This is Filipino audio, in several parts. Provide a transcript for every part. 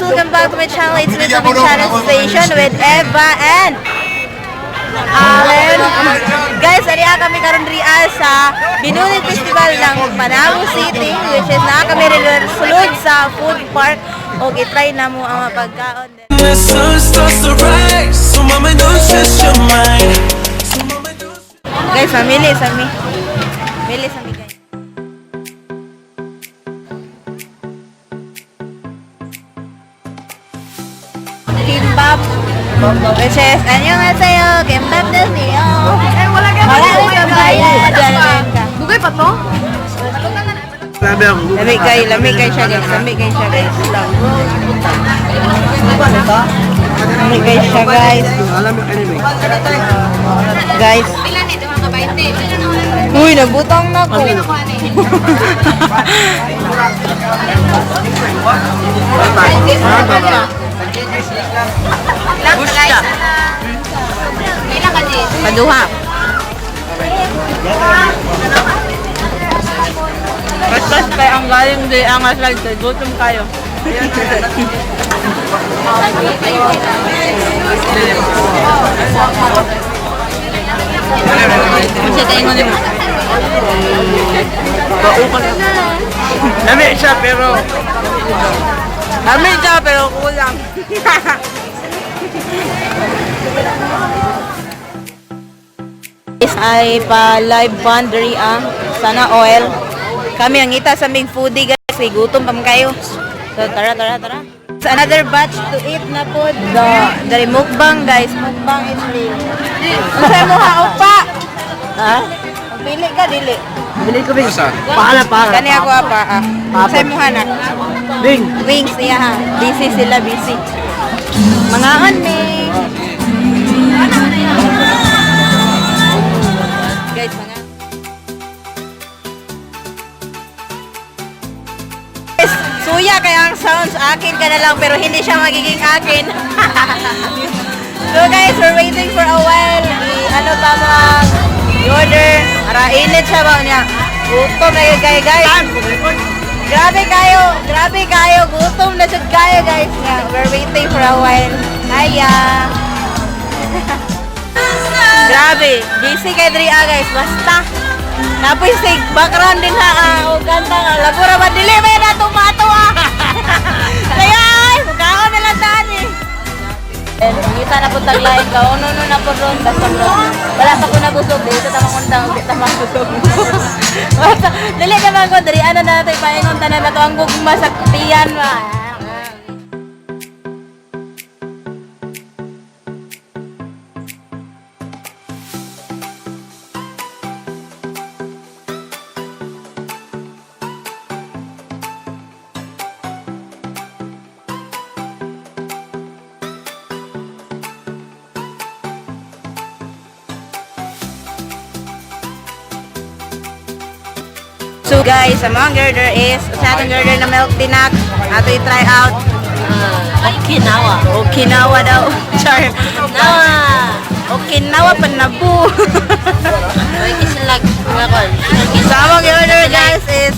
welcome back to my channel. It's me, Tubig Channel Station with Eva and Allen. Guys, ariya kami karon riya sa Binulig Festival ng Manabo City, which is na kami sulod sa food park. O gitry na mo ang mga pagkaon. The sun starts to rise, so mama don't stress your mind. Guys, mamili sa mi. Mili sa mi, guys. Kimbap. Which is, 안녕하세요. Kimbap desniyo. Wala ka bayad. Bugay pa to? Lamig kayo siya guys. Lamig kayo siya guys. Lamig kayo siya guys. Guys. Uy, nabutang na ko. Kaduha. Basta kaya ang galing di ang aslag sa gutom kayo. Kasi tayo mo din. Dami siya pero kulang. Ay pa live boundary sana oil. Kami ang ita sa aming foodie guys. May gutom pa man kayo. So tara. It's another batch to eat na po. The mukbang guys. Mukbang is real. Masaya mo ha, opa. Ha? Pili ka, dili. Bili ko wings. Paala. Kani ako apa. Masaya mo ha na. Wings, iya ha. Busy sila, busy. Mga ane. Guys, mga suya kaya ang sounds akin ka na lang pero hindi siya magiging akin. So guys, we're waiting for a while. Ano pa mga i-order? Para init siya ba niya? Gutom na yun kayo guys. Grabe kayo. Gutom na siya kayo guys. We're waiting for a while. Kaya. Grabe. Busy kayo dria guys. Basta. Tapos sa background din ha. O ganda nga. Lagura ba? Dili ba yun na tomato Kaya ay. Magkaon na lang dani. Kita na po taglain ka. Uno na po ron. Basta ron. Wala pa ko nabusog. Dito tamang untang. Dito tamang busog. Dili ka ba ko. Dari ano na natin. Paingon tanan na to. Ang gugma sa tiyan ba. So guys, ang mga girder is sa atong girder na milk tinak. Ato i-try out. Okinawa daw. Char. Okinawa panabu. Sa among girder guys is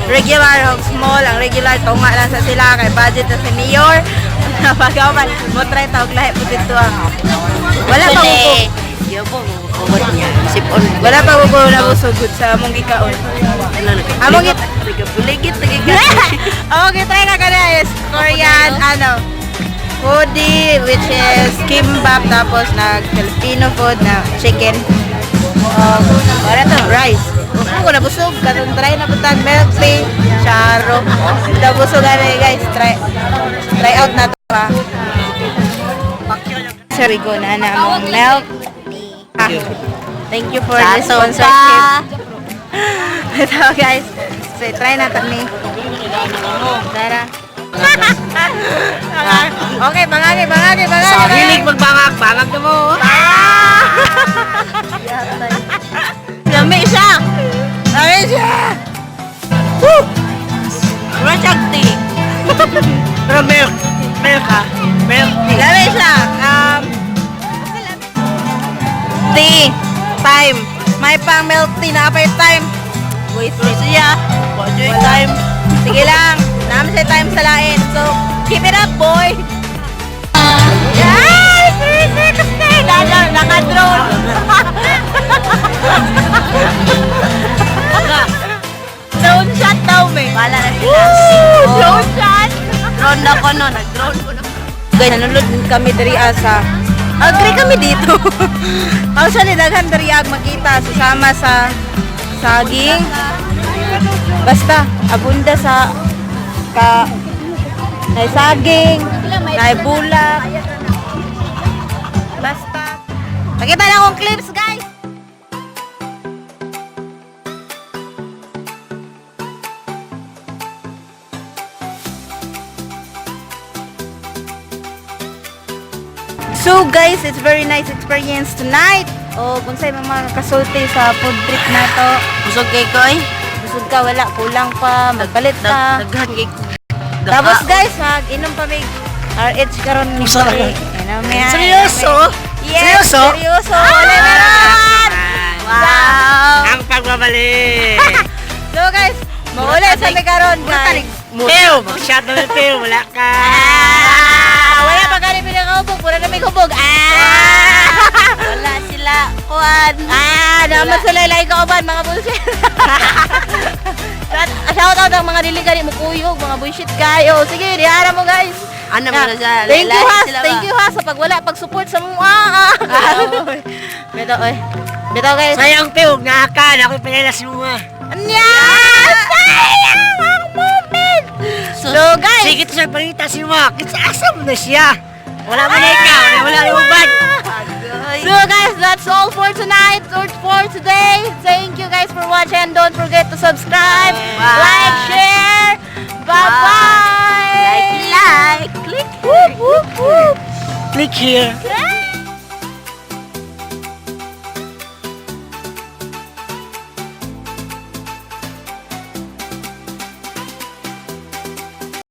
regular o small. Ang regular tunga lang sa sila kay budget na si Mayor. Napagawan mo try tawag lahi po dito wala pa ko. Wala pa ko na busugod sa among gikaon. Among try na kana is Korean foodie which is kimbap tapos Filipino food na chicken. Wala to rice. Ako na busog katong try na putang milk tea, charo. Nabusog ani guys, try out na to pa. So we go na among milk tea. Thank you for the sponsorship. Ito guys. So try na to ni. Tara. Okay, bangagi. Sa hilig magbangag na mo. Lami siya. Woo! Rachag tea. Pero milk tea. Lami siya. Tea. Time. May pang milk tea na apay time. Wasted siya. Enjoy time. Sige lang. Namin sa time sa lain. So, keep it up. me. Bala na sila. Drone shot! Drone na ko no, nag-drone ko na. Guys, nanulod kami diri sa agree kami dito. Kausa ni daghan diri makita susama sa saging. Basta abunda sa nay saging, nay bulak. Basta pakita na akong clips, guys. So guys, it's very nice experience tonight. O kung sa'yo mga kasulti sa food trip na to. Busog kay ko eh. Busog ka, wala, kulang pa, magpalit ka. Daghan kay ko. Tapos guys, mag-inom pa may RH karon ni Kari. Inom yan. Seryoso? Yes, Seryoso? seryoso. Wala meron. Wow. Ang pagbabalik. So guys, maula sa may karon guys. Teo, mag-shot na Teo, wala ka. Wala pa gani pinakahubog, pura na may hubog. Wala sila. Kuan. Naman sa laylay ka uban, mga bullshit. Shout out ang mga diligan mo kuyog, mga bullshit kayo. Sige, dihara mo guys. Ano mo na siya? Thank you Laylay ha, sila ba? thank you ha sa pagwala, pag-support sa mga. Beto, oy. Beto guys. Sayang Teo, nakakan, ako'y pinalas mo nga. Anya! Sayang ang moment! So guys, Sige to sa balita si Mak, asa mo na siya. Wala mo na ikaw, wala rin mo bad. so guys, that's all for tonight or for today. Thank you guys for watching. Don't forget to subscribe, Bye. like, share. Bye-bye! Like, click. Whoop, whoop, whoop. Click here. Yeah.